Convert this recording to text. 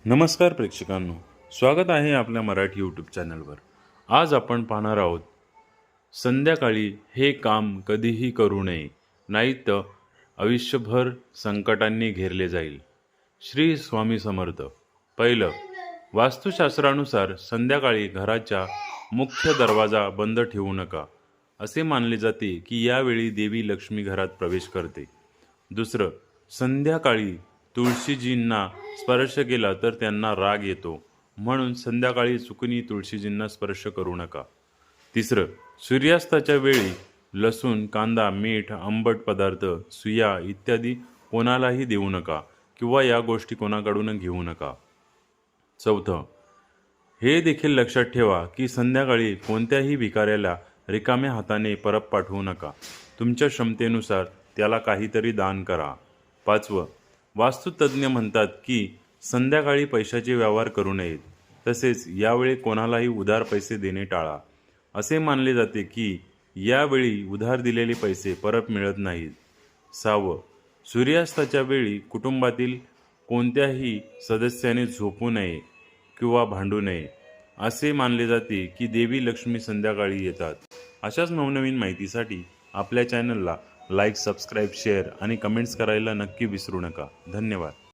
नमस्कार प्रेक्षकांनो, स्वागत आहे आपल्या मराठी यूट्यूब चॅनलवर। आज आपण पाहणार आहोत संध्याकाळी हे काम कधीही करू नये, नाहीतर आयुष्यभर संकटांनी घेरले जाईल। श्री स्वामी समर्थ। पहिलं, वास्तुशास्त्रानुसार संध्याकाळी घराचा मुख्य दरवाजा बंद ठेवू नका। असे मानले जाते की यावेळी देवी लक्ष्मी घरात प्रवेश करते। दुसरं, संध्याकाळी तुळशीजींना स्पर्श केला तर त्यांना राग येतो, म्हणून संध्याकाळी चुकूनही तुळशीजींना स्पर्श करू नका। तिसरं, सूर्यास्ताच्या वेळी लसूण, कांदा, मीठ, आंबट पदार्थ, सुया इत्यादी कोणालाही देऊ नका किंवा या गोष्टी कोणाकडून घेऊ नका। चौथं, हे देखील लक्षात ठेवा की संध्याकाळी कोणत्याही भिकाऱ्याला रिकाम्या हाताने परत पाठवू नका। तुमच्या क्षमतेनुसार त्याला काहीतरी दान करा। पाचवं, वास्तुतज्ञ म्हणतात की संध्याकाळी पैशाचे व्यवहार करू नयेत, तसेच यावेळी कोणालाही उधार पैसे देणे टाळा। असे मानले जाते की यावेळी उधार दिलेले पैसे परत मिळत नाहीत। सहावं, सूर्यास्ताच्या वेळी कुटुंबातील कोणत्याही सदस्याने झोपू नये किंवा भांडू नये। असे मानले जाते की देवी लक्ष्मी संध्याकाळी येतात। अशाच नवनवीन माहितीसाठी आपल्या चॅनलला लाईक, सबस्क्राईब, शेअर आणि कमेंट्स करायला नक्की विसरू नका। धन्यवाद।